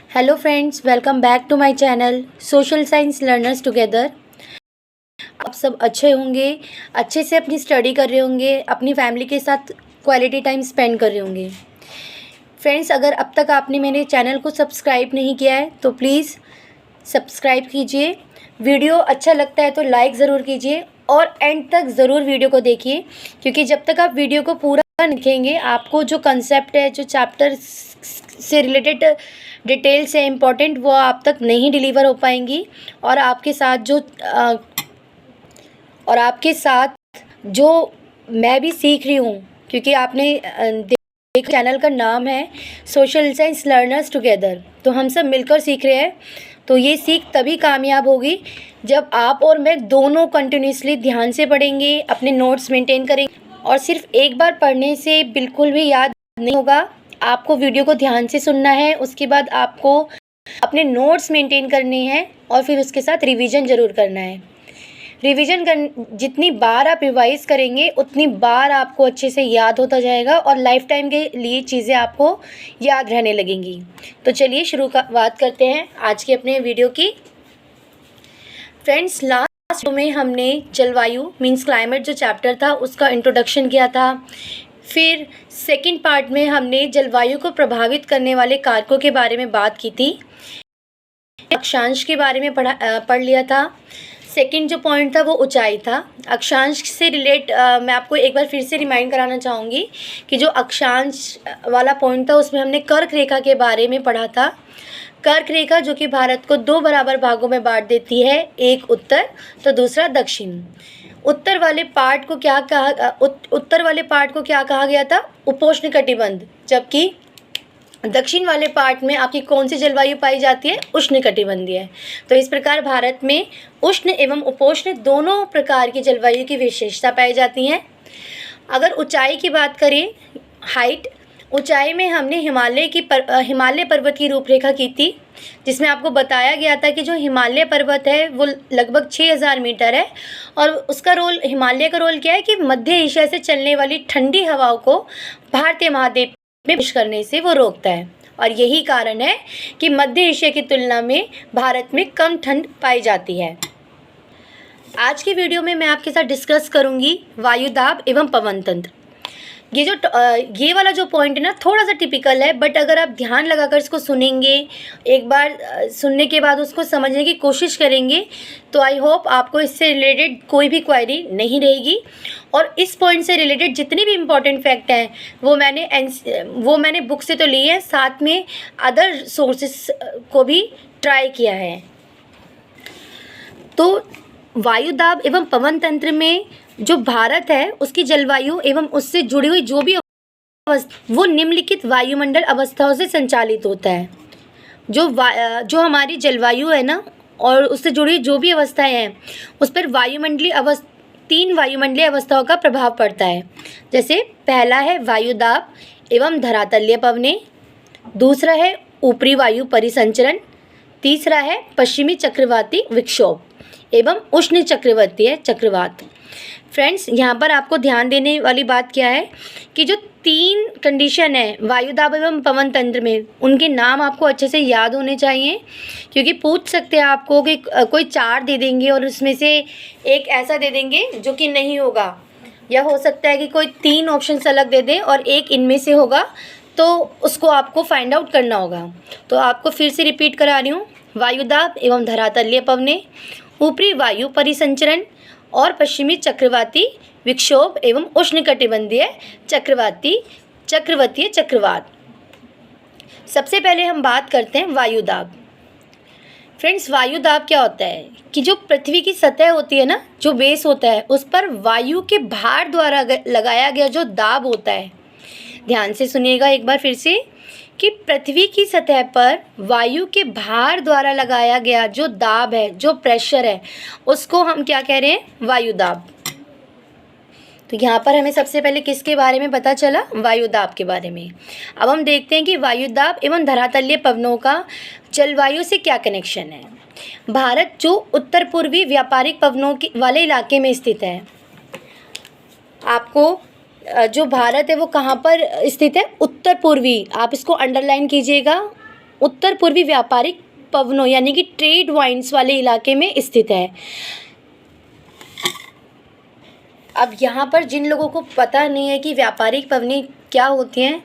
Hello friends, welcome back to my channel social science learners together. आप सब अच्छे होंगे, अच्छे से अपनी स्टडी कर रहे होंगे, अपनी फैमिली के साथ क्वालिटी टाइम स्पेंड कर रहे होंगे। फ्रेंड्स, अगर अब तक आपने मेरे चैनल को सब्सक्राइब नहीं किया है तो प्लीज़ सब्सक्राइब कीजिए। वीडियो अच्छा लगता है तो लाइक ज़रूर कीजिए और एंड तक ज़रूर वीडियो को देखिए, क्योंकि जब तक आप वीडियो को पूरा देखेंगे आपको जो कंसेप्ट है, जो चैप्टर से रिलेटेड डिटेल्स है इम्पॉर्टेंट, वो आप तक नहीं डिलीवर हो पाएंगी। और आपके साथ जो मैं भी सीख रही हूँ, क्योंकि आपने एक चैनल का नाम है सोशल साइंस लर्नर्स टुगेदर, तो हम सब मिलकर सीख रहे हैं। तो ये सीख तभी कामयाब होगी जब आप और मैं दोनों कंटिन्यूसली ध्यान से पढ़ेंगे, अपने नोट्स मेंटेन करेंगे। और सिर्फ एक बार पढ़ने से बिल्कुल भी याद नहीं होगा, आपको वीडियो को ध्यान से सुनना है, उसके बाद आपको अपने नोट्स मेंटेन करने हैं और फिर उसके साथ रिवीजन ज़रूर करना है। जितनी बार आप रिवाइज़ करेंगे उतनी बार आपको अच्छे से याद होता जाएगा और लाइफ टाइम के लिए चीज़ें आपको याद रहने लगेंगी। तो चलिए शुरुआत करते हैं आज के अपने वीडियो की। फ्रेंड्स, लास्ट में हमने जलवायु मीन्स क्लाइमेट जो चैप्टर था उसका इंट्रोडक्शन किया था। फिर सेकंड पार्ट में हमने जलवायु को प्रभावित करने वाले कारकों के बारे में बात की थी, अक्षांश के बारे में पढ़ लिया था। सेकंड जो पॉइंट था वो ऊंचाई था। अक्षांश से रिलेट मैं आपको एक बार फिर से रिमाइंड कराना चाहूँगी कि जो अक्षांश वाला पॉइंट था उसमें हमने कर्क रेखा के बारे में पढ़ा था। कर्क रेखा जो कि भारत को दो बराबर भागों में बांट देती है, एक उत्तर तो दूसरा दक्षिण। उत्तर वाले पार्ट को क्या कहा गया था? उपोष्ण कटिबंध। जबकि दक्षिण वाले पार्ट में आपकी कौन सी जलवायु पाई जाती है? उष्ण कटिबंधीय। तो इस प्रकार भारत में उष्ण एवं उपोष्ण दोनों प्रकार की जलवायु की विशेषता पाई जाती हैं। अगर ऊंचाई की बात करें, हाइट, ऊंचाई में हमने हिमालय पर्वत की रूपरेखा की थी, जिसमें आपको बताया गया था कि जो हिमालय पर्वत है वो लगभग 6000 मीटर है और हिमालय का रोल क्या है कि मध्य एशिया से चलने वाली ठंडी हवाओं को भारतीय महाद्वीप में प्रवेश करने से वो रोकता है। और यही कारण है कि मध्य एशिया की तुलना में भारत में कम ठंड पाई जाती है। आज की वीडियो में मैं आपके साथ डिस्कस करूंगी वायुदाब एवं पवन तंत्र। ये वाला जो पॉइंट है ना, थोड़ा सा टिपिकल है, बट अगर आप ध्यान लगाकर इसको सुनेंगे, एक बार सुनने के बाद उसको समझने की कोशिश करेंगे, तो आई होप आपको इससे रिलेटेड कोई भी क्वेरी नहीं रहेगी। और इस पॉइंट से रिलेटेड जितने भी इम्पॉर्टेंट फैक्ट हैं वो मैंने बुक से तो लिए हैं, साथ में अदर सोर्सेस को भी ट्राई किया है। तो वायुदाब एवं पवन तंत्र में जो भारत है उसकी जलवायु एवं उससे जुड़ी हुई जो भी वो निम्नलिखित वायुमंडल अवस्थाओं से संचालित होता है। जो हमारी जलवायु है ना, और उससे जुड़ी जो भी अवस्थाएं हैं उस पर तीन वायुमंडलीय अवस्थाओं का प्रभाव पड़ता है। जैसे पहला है वायुदाब एवं धरातलीय पवनें, दूसरा है ऊपरी वायु परिसंचरण, तीसरा है पश्चिमी चक्रवाती विक्षोभ एवं उष्ण चक्रवर्तीय चक्रवात। फ्रेंड्स, यहाँ पर आपको ध्यान देने वाली बात क्या है कि जो तीन कंडीशन है वायुदाब एवं पवन तंत्र में, उनके नाम आपको अच्छे से याद होने चाहिए, क्योंकि पूछ सकते हैं आपको कि कोई चार दे देंगे और उसमें से एक ऐसा दे देंगे जो कि नहीं होगा, या हो सकता है कि कोई तीन ऑप्शन अलग दे दे और एक इनमें से होगा, तो उसको आपको फाइंड आउट करना होगा। तो आपको फिर से रिपीट करा रही हूँ, वायुदाब एवं धरातलीय पवनें, ऊपरी वायु परिसंचरण और पश्चिमी चक्रवाती विक्षोभ एवं उष्णकटिबंधीय चक्रवर्तीय चक्रवात। सबसे पहले हम बात करते हैं वायुदाब। फ्रेंड्स, वायुदाब क्या होता है कि जो पृथ्वी की सतह होती है ना, जो बेस होता है, उस पर वायु के भार द्वारा लगाया गया जो दाब होता है। ध्यान से सुनिएगा एक बार फिर से कि पृथ्वी की सतह पर वायु के भार द्वारा लगाया गया जो दाब है, जो प्रेशर है, उसको हम क्या कह रहे हैं? वायुदाब। तो यहाँ पर हमें सबसे पहले किसके बारे में पता चला? वायुदाब के बारे में। अब हम देखते हैं कि वायुदाब एवं धरातलीय पवनों का जलवायु से क्या कनेक्शन है। भारत जो उत्तर पूर्वी व्यापारिक पवनों वाले इलाके में स्थित है, आपको जो भारत है वो कहाँ पर स्थित है? उत्तर पूर्वी। आप इसको अंडरलाइन कीजिएगा, उत्तर पूर्वी व्यापारिक पवनों यानी कि ट्रेड वाइंड्स वाले इलाके में स्थित है। अब यहाँ पर जिन लोगों को पता नहीं है कि व्यापारिक पवनें क्या होती हैं,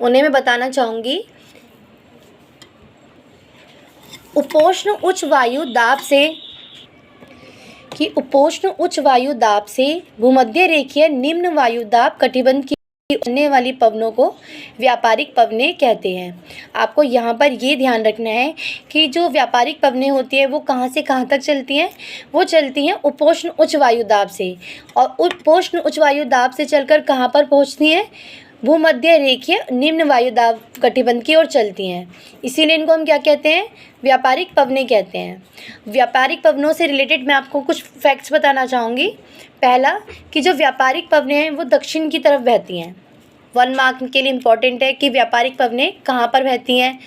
उन्हें मैं बताना चाहूँगी। उपोष्ण उच्च वायु दाब से भूमध्य रेखीय निम्न वायु दाब कटिबंध की उड़ने वाली पवनों को व्यापारिक पवनें कहते हैं। आपको यहाँ पर ये ध्यान रखना है कि जो व्यापारिक पवनें होती हैं वो कहाँ से कहाँ तक चलती हैं, वो चलती हैं उपोष्ण उच्च वायु दाब से, और उपोष्ण उच्च वायु दाब से चलकर कहाँ पर पहुँचती हैं, भूमध्य रेखीय निम्न वायु दाब कटिबंध की ओर चलती हैं। इसीलिए इनको हम क्या कहते हैं, व्यापारिक पवनें कहते हैं। व्यापारिक पवनों से रिलेटेड मैं आपको कुछ फैक्ट्स बताना चाहूँगी। पहला कि जो व्यापारिक पवनें हैं वो दक्षिण की तरफ बहती हैं। 1 मार्क के लिए इम्पॉर्टेंट है कि व्यापारिक पवनें कहाँ पर बहती हैं।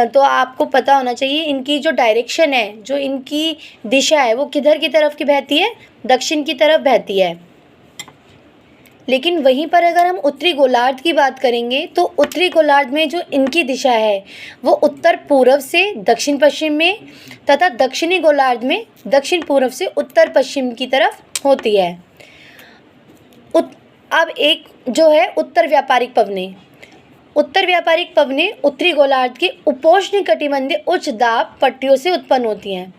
तो आपको पता होना चाहिए इनकी जो डायरेक्शन है, जो इनकी दिशा है, वो किधर की तरफ की बहती है, दक्षिण की तरफ बहती है। लेकिन वहीं पर अगर हम उत्तरी गोलार्ध की बात करेंगे तो उत्तरी गोलार्ध में जो इनकी दिशा है वो उत्तर पूर्व से दक्षिण पश्चिम में तथा दक्षिणी गोलार्ध में दक्षिण पूर्व से उत्तर पश्चिम की तरफ होती है। अब एक जो है उत्तर व्यापारिक पवनें उत्तरी गोलार्ध के उपोष्ण कटिबंधीय उच्च दाब पट्टियों से उत्पन्न होती हैं।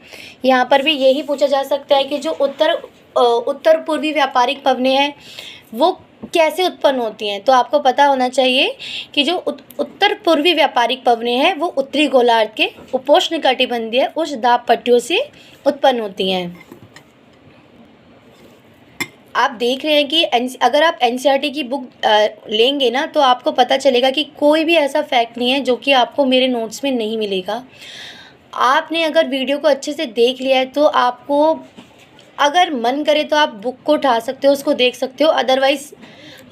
यहाँ पर भी यही पूछा जा सकता है कि जो उत्तर पूर्वी व्यापारिक पवनें हैं वो कैसे उत्पन्न होती हैं। तो आपको पता होना चाहिए कि जो उत्तर पूर्वी व्यापारिक पवनें हैं वो उत्तरी गोलार्ध के उपोष्ण कटिबंधीय उच्च दाब पट्टियों से उत्पन्न होती हैं। आप देख रहे हैं कि अगर आप एनसीईआरटी की बुक लेंगे ना तो आपको पता चलेगा कि कोई भी ऐसा फैक्ट नहीं है जो कि आपको मेरे नोट्स में नहीं मिलेगा। आपने अगर वीडियो को अच्छे से देख लिया है तो आपको अगर मन करे तो आप बुक को उठा सकते हो, उसको देख सकते हो। अदरवाइज़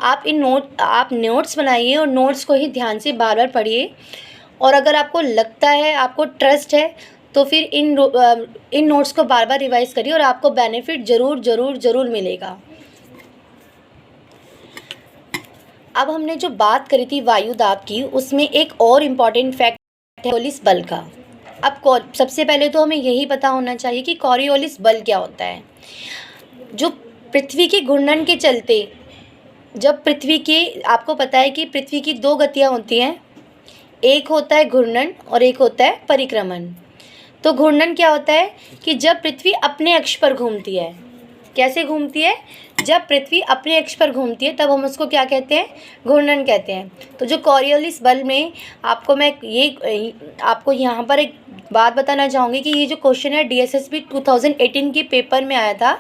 आप नोट्स बनाइए और नोट्स को ही ध्यान से बार बार पढ़िए। और अगर आपको लगता है, आपको ट्रस्ट है, तो फिर इन नोट्स को बार बार रिवाइज़ करिए और आपको बेनिफिट ज़रूर मिलेगा। अब हमने जो बात करी थी वायु दाब की, उसमें एक और इम्पॉर्टेंट फैक्ट है कोरियोलिस बल का। अब सबसे पहले तो हमें यही पता होना चाहिए कि कोरियोलिस बल क्या होता है। जो पृथ्वी के घूर्णन के चलते, जब आपको पता है कि पृथ्वी की 2 गतियाँ होती हैं, एक होता है घूर्णन और एक होता है परिक्रमण। तो घूर्णन क्या होता है कि जब पृथ्वी अपने अक्ष पर घूमती है। कैसे घूमती है? जब पृथ्वी अपने अक्ष पर घूमती है तब हम उसको क्या कहते हैं, घूर्णन कहते हैं। तो जो कोरियोलिस बल में आपको यहाँ पर एक बात बताना चाहूँगी कि ये जो क्वेश्चन है DSSB 2018 के पेपर में आया था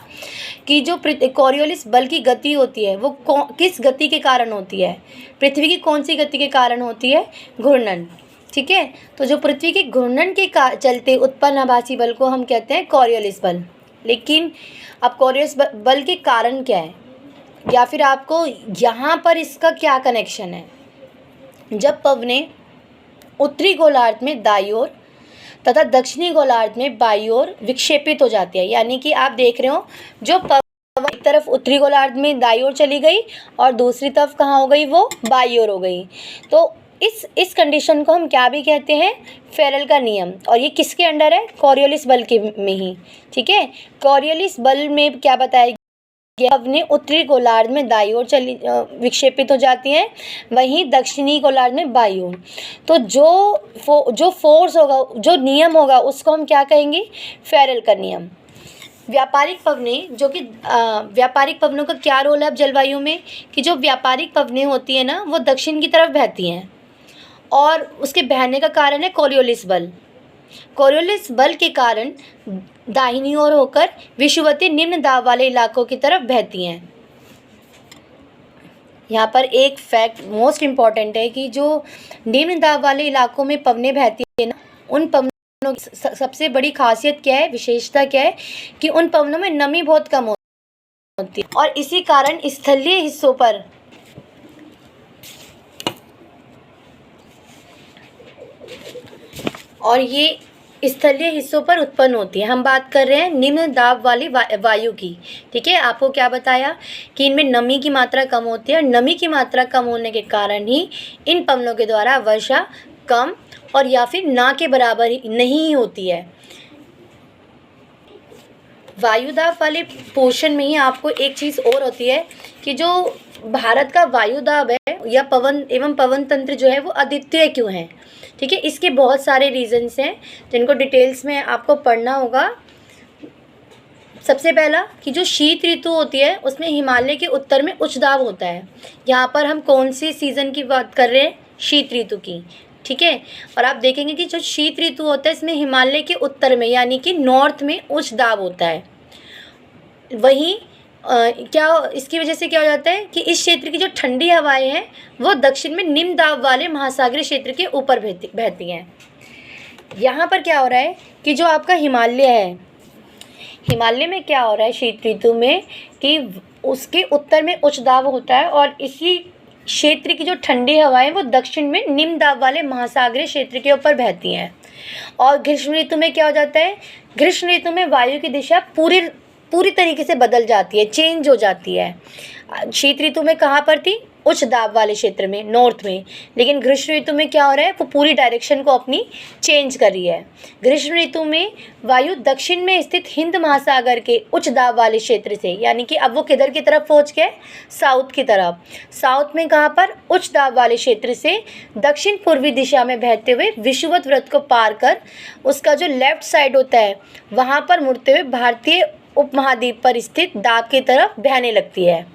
कि जो कोरियोलिस बल की गति होती है वो किस गति के कारण होती है, पृथ्वी की कौन सी गति के कारण होती है, घूर्णन। ठीक है, तो जो पृथ्वी के घूर्णन के चलते उत्पन्न आभासी बल को हम कहते हैं कोरियोलिस बल। लेकिन अब कोरियोलिस बल के कारण क्या है, या फिर आपको यहाँ पर इसका क्या कनेक्शन है। जब पवनें उत्तरी गोलार्ध में दाईं ओर तथा दक्षिणी गोलार्ध में बाईं ओर विक्षेपित हो जाती है, यानी कि आप देख रहे हो जो पवन एक तरफ उत्तरी गोलार्ध में दाईं ओर चली गई और दूसरी तरफ कहाँ हो गई, वो बाईं ओर हो गई। तो इस कंडीशन को हम क्या भी कहते हैं, फेरेल का नियम। और ये किसके अंडर है, कोरियोलिस बल के में ही। ठीक है, कोरियोलिस बल में क्या बताया, पवनें उत्तरी गोलार्ध में दाईं ओर विक्षेपित हो जाती हैं, वहीं दक्षिणी गोलार्ध में बाईं ओर। तो जो फोर्स होगा, जो नियम होगा, उसको हम क्या कहेंगे, फेरेल का नियम। व्यापारिक पवनें, जो कि व्यापारिक पवनों का क्या रोल है अब जलवायु में, कि जो व्यापारिक पवनें होती हैं ना वो दक्षिण की तरफ बहती हैं और उसके बहने का कारण है कोरियोलिस बल। कोरियोलिस बल के कारण दाहिनी ओर होकर विषुवतीय निम्न दाब वाले इलाकों की तरफ बहती हैं। यहाँ पर एक फैक्ट मोस्ट इम्पॉर्टेंट है कि जो निम्न दाब वाले इलाकों में पवनें बहती है ना, उन पवनों की सबसे बड़ी खासियत क्या है, विशेषता क्या है, कि उन पवनों में नमी बहुत कम होती है और इसी कारण स्थलीय हिस्सों पर उत्पन्न होती है। हम बात कर रहे हैं निम्न दाब वाली वायु की। ठीक है, आपको क्या बताया कि इनमें नमी की मात्रा कम होती है और नमी की मात्रा कम होने के कारण ही इन पवनों के द्वारा वर्षा कम और या फिर ना के बराबर नहीं होती है। वायुदाब वाले पोर्शन में ही आपको एक चीज़ और होती है कि जो भारत का वायुदाब है या पवन एवं पवन तंत्र जो है वो अद्वितीय क्यों है। ठीक है, इसके बहुत सारे रीजंस हैं जिनको डिटेल्स में आपको पढ़ना होगा। सबसे पहला कि जो शीत ऋतु होती है उसमें हिमालय के उत्तर में उच्च दाब होता है। यहाँ पर हम कौन सी सीज़न की बात कर रहे हैं, शीत ऋतु की। ठीक है, और आप देखेंगे कि जो शीत ऋतु होता है इसमें हिमालय के उत्तर में यानी कि नॉर्थ में उच्च दाब होता है। वहीं क्या इसकी वजह से क्या हो जाता है कि इस क्षेत्र की जो ठंडी हवाएं हैं वो दक्षिण में निम्न दाब वाले महासागरीय क्षेत्र के ऊपर बहती हैं। यहाँ पर क्या हो रहा है कि जो आपका हिमालय है, हिमालय में क्या हो रहा है शीत ऋतु में कि उसके उत्तर में उच्च दाब होता है और इसी क्षेत्र की जो ठंडी हवाएं वो दक्षिण में निम्न दाब वाले महासागरीय क्षेत्र के ऊपर बहती हैं। और ग्रीष्म ऋतु में क्या हो जाता है, ग्रीष्म ऋतु में वायु की दिशा पूरी तरीके से बदल जाती है, चेंज हो जाती है। शीत ऋतु में कहाँ पर थी, उच्च दाब वाले क्षेत्र में, नॉर्थ में, लेकिन ग्रीष्म ऋतु में क्या हो रहा है, वो पूरी डायरेक्शन को अपनी चेंज कर रही है। ग्रीष्म ऋतु में वायु दक्षिण में स्थित हिंद महासागर के उच्च दाब वाले क्षेत्र से, यानी कि अब वो किधर की तरफ पहुँच गए, साउथ की तरफ। साउथ में कहाँ पर, उच्च दाब वाले क्षेत्र से दक्षिण पूर्वी दिशा में बहते हुए विषुवत वृत्त को पार कर उसका जो लेफ्ट साइड होता है वहाँ पर मुड़ते हुए भारतीय उपमहाद्वीप पर स्थित दाब की तरफ बहने लगती है।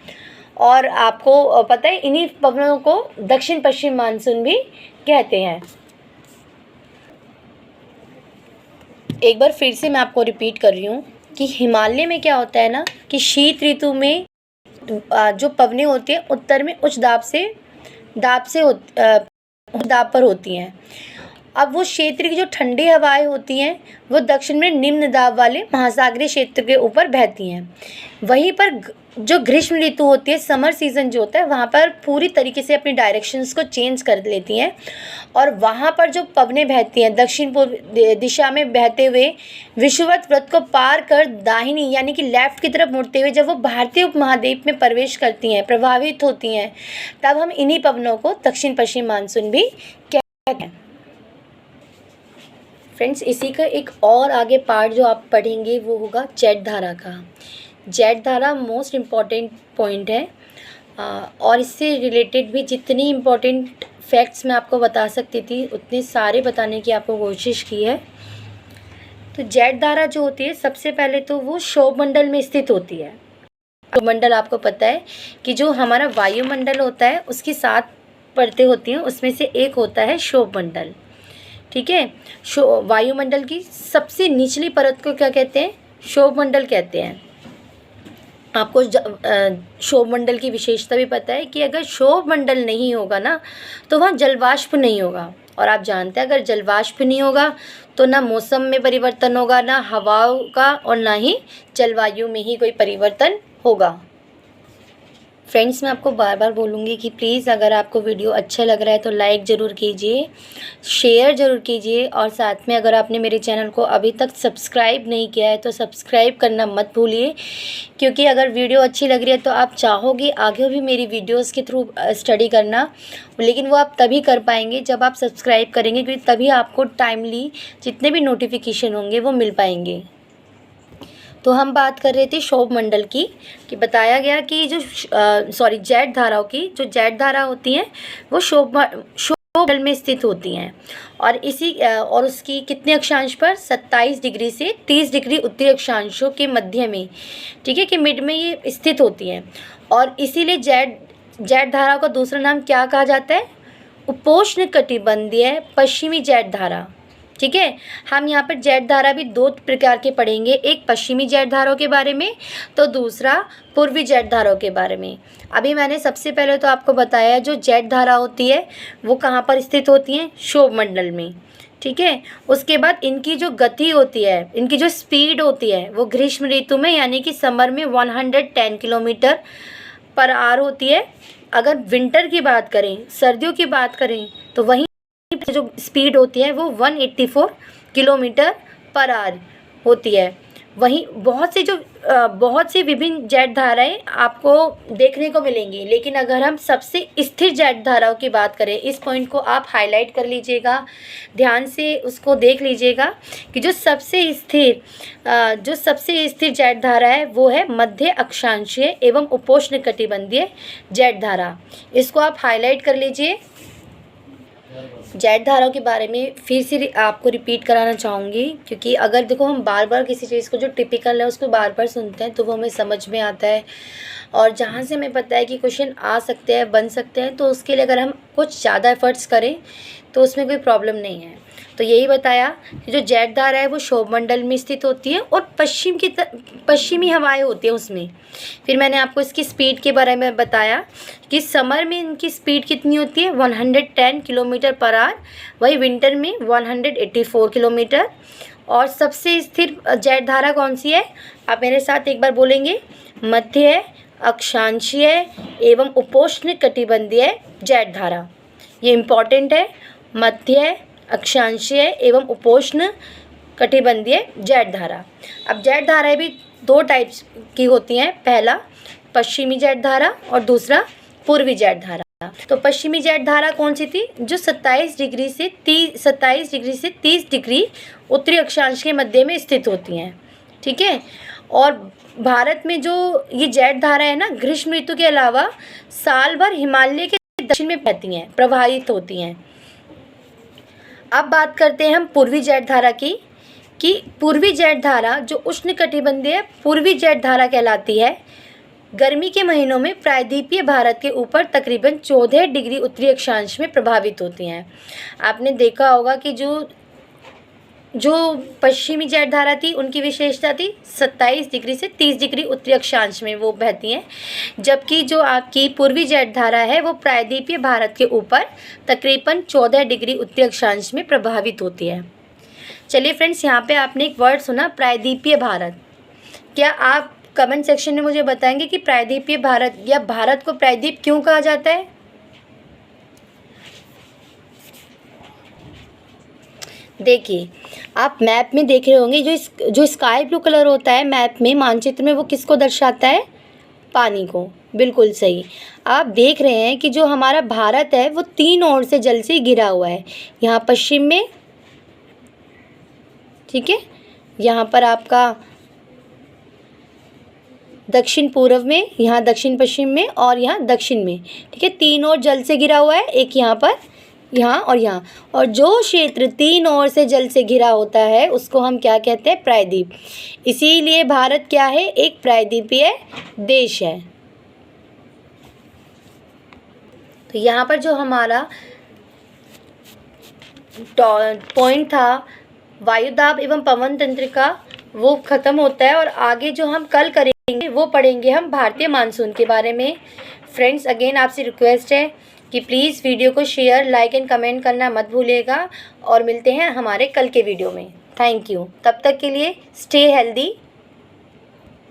और आपको पता है इन्हीं पवनों को दक्षिण पश्चिम मानसून भी कहते हैं। एक बार फिर से मैं आपको रिपीट कर रही हूँ कि हिमालय में क्या होता है ना कि शीत ऋतु में जो पवनें होती हैं उत्तर में उच्च दाब पर होती हैं। अब वो क्षेत्र की जो ठंडी हवाएं होती हैं वो दक्षिण में निम्न दाब वाले महासागरीय क्षेत्र के ऊपर बहती हैं। वहीं पर जो ग्रीष्म ऋतु होती है, समर सीज़न जो होता है, वहाँ पर पूरी तरीके से अपनी डायरेक्शंस को चेंज कर लेती हैं और वहाँ पर जो पवनें बहती हैं दक्षिण पूर्व दिशा में बहते हुए विषुवत वृत्त को पार कर दाहिनी यानी कि लेफ्ट की तरफ मुड़ते हुए जब वो भारतीय उपमहाद्वीप में प्रवेश करती हैं, प्रभावित होती हैं, तब हम इन्हीं पवनों को दक्षिण पश्चिम मानसून भी कहते हैं। फ्रेंड्स, इसी का एक और आगे पार्ट जो आप पढ़ेंगे वो होगा जेट धारा का। जेट धारा मोस्ट इम्पॉर्टेंट पॉइंट है और इससे रिलेटेड भी जितनी इम्पॉर्टेंट फैक्ट्स मैं आपको बता सकती थी उतने सारे बताने की आपको कोशिश की है। तो जेट धारा जो होती है सबसे पहले तो वो क्षोभमंडल में स्थित होती है। क्षोभमंडल आपको पता है कि जो हमारा वायुमंडल होता है उसकी 7 परतें होती हैं, उसमें से एक होता है क्षोभमंडल। ठीक है, वायुमंडल की सबसे निचली परत को क्या कहते हैं, क्षोभमंडल कहते हैं। आपको क्षोभमंडल की विशेषता भी पता है कि अगर क्षोभमंडल नहीं होगा ना तो वहाँ जलवाष्प नहीं होगा, और आप जानते हैं अगर जलवाष्प नहीं होगा तो ना मौसम में परिवर्तन होगा, ना हवाओं का, और ना ही जलवायु में ही कोई परिवर्तन होगा। फ्रेंड्स, मैं आपको बार बार बोलूँगी कि प्लीज़ अगर आपको वीडियो अच्छा लग रहा है तो लाइक ज़रूर कीजिए, शेयर ज़रूर कीजिए, और साथ में अगर आपने मेरे चैनल को अभी तक सब्सक्राइब नहीं किया है तो सब्सक्राइब करना मत भूलिए, क्योंकि अगर वीडियो अच्छी लग रही है तो आप चाहोगे आगे भी मेरी वीडियोस के थ्रू स्टडी करना, लेकिन वो आप तभी कर पाएंगे जब आप सब्सक्राइब करेंगे, क्योंकि तभी आपको टाइमली जितने भी नोटिफिकेशन होंगे वो मिल पाएंगे। तो हम बात कर रहे थे क्षोभमंडल की, कि बताया गया कि जो जेट धाराओं की जो जेट धारा होती हैं वो क्षोभमंडल में स्थित होती हैं, और उसकी कितने अक्षांश पर, 27 डिग्री से 30 डिग्री उत्तरी अक्षांशों के मध्य में, ठीक है, कि मिड में ये स्थित होती हैं। और इसीलिए जेट धारा का दूसरा नाम क्या कहा जाता है, उपोष्ण कटिबंधीय पश्चिमी जेट धारा। ठीक है, हम यहाँ पर जेट धारा भी 2 प्रकार के पढ़ेंगे, एक पश्चिमी जेट धाराओं के बारे में तो दूसरा पूर्वी जेट धाराओं के बारे में। अभी मैंने सबसे पहले तो आपको बताया जो जेट धारा होती है वो कहाँ पर स्थित होती हैं, क्षोभमंडल में। ठीक है, उसके बाद इनकी जो गति होती है, इनकी जो स्पीड होती है वो ग्रीष्म ऋतु में यानी कि समर में 110 किलोमीटर पर आवर होती है। अगर विंटर की बात करें, सर्दियों की बात करें, तो वहीं जो स्पीड होती है वो 184 किलोमीटर पर आवर होती है। वहीं बहुत सी विभिन्न जेट धाराएं आपको देखने को मिलेंगी, लेकिन अगर हम सबसे स्थिर जेट धाराओं की बात करें, इस पॉइंट को आप हाईलाइट कर लीजिएगा, ध्यान से उसको देख लीजिएगा कि जो सबसे स्थिर जेट धारा है वो है मध्य अक्षांशीय एवं उपोष्णकटिबंधीय जेट धारा। इसको आप हाईलाइट कर लीजिए। जेट धाराओं के बारे में फिर से आपको रिपीट कराना चाहूँगी, क्योंकि अगर देखो हम बार बार किसी चीज़ को जो टिपिकल है उसको बार बार सुनते हैं तो वो हमें समझ में आता है, और जहाँ से हमें पता है कि क्वेश्चन आ सकते हैं, बन सकते हैं, तो उसके लिए अगर हम कुछ ज़्यादा एफर्ट्स करें तो उसमें कोई प्रॉब्लम नहीं है। तो यही बताया कि जो जेट धारा है वो क्षोभमंडल में स्थित होती है और पश्चिमी हवाएं होती हैं उसमें। फिर मैंने आपको इसकी स्पीड के बारे में बताया कि समर में इनकी स्पीड कितनी होती है, 110 किलोमीटर पर आवर, वही विंटर में 184 किलोमीटर। और सबसे स्थिर जेट धारा कौन सी है, आप मेरे साथ एक बार बोलेंगे, मध्य अक्षांशीय एवं उपोष्णकटिबंधीय जेट धारा। ये इम्पॉर्टेंट है, मध्य अक्षांशीय एवं उपोष्ण कटिबंधीय जेट धारा। अब जेट धाराएं भी दो टाइप्स की होती हैं, पहला पश्चिमी जेट धारा और दूसरा पूर्वी जेट धारा। तो पश्चिमी जेट धारा कौन सी थी, जो 27 डिग्री से 30 डिग्री उत्तरी अक्षांश के मध्य में स्थित होती हैं, ठीक है। और भारत में जो ये जेट धारा है ना, ग्रीष्म ऋतु के अलावा साल भर हिमालय के दक्षिण में बहती हैं, प्रवाहित होती हैं। अब बात करते हैं हम पूर्वी जेट धारा की, कि पूर्वी जेट धारा जो उष्णकटिबंधीय पूर्वी जेट धारा कहलाती है, गर्मी के महीनों में प्रायद्वीपीय भारत के ऊपर तकरीबन 14 डिग्री उत्तरी अक्षांश में प्रभावित होती हैं। आपने देखा होगा कि जो पश्चिमी जेट धारा थी उनकी विशेषता थी 27 डिग्री से 30 डिग्री उत्तरी अक्षांश में वो बहती हैं, जबकि जो आपकी पूर्वी जेट धारा है वो प्रायद्वीपीय भारत के ऊपर तकरीबन 14 डिग्री उत्तरी अक्षांश में प्रभावित होती है। चलिए फ्रेंड्स, यहाँ पे आपने एक वर्ड सुना, प्रायद्वीपीय भारत। क्या आप कमेंट सेक्शन में मुझे बताएंगे कि प्रायद्वीपीय भारत या भारत को प्रायद्वीप क्यों कहा जाता है? देखिए, आप मैप में देख रहे होंगे, जो स्काई ब्लू कलर होता है मैप में, मानचित्र में, वो किसको दर्शाता है? पानी को। बिल्कुल सही। आप देख रहे हैं कि जो हमारा भारत है वो 3 ओर से जल से घिरा हुआ है। यहाँ पश्चिम में, ठीक है, यहाँ पर आपका दक्षिण पूर्व में, यहाँ दक्षिण पश्चिम में, और यहाँ दक्षिण में, ठीक है। 3 ओर जल से घिरा हुआ है, एक यहाँ पर, यहाँ और यहाँ। और जो क्षेत्र 3 ओर से जल से घिरा होता है उसको हम क्या कहते हैं? प्रायद्वीप। इसीलिए भारत क्या है? एक प्रायद्वीपीय देश है। तो यहाँ पर जो हमारा पॉइंट था वायुदाब एवं पवन तंत्र का, वो ख़त्म होता है, और आगे जो हम कल करेंगे वो पढ़ेंगे हम भारतीय मानसून के बारे में। फ्रेंड्स, अगेन आपसे रिक्वेस्ट है कि प्लीज़ वीडियो को शेयर, लाइक एंड कमेंट करना मत भूलिएगा, और मिलते हैं हमारे कल के वीडियो में। Thank you. तब तक के लिए स्टे हेल्दी।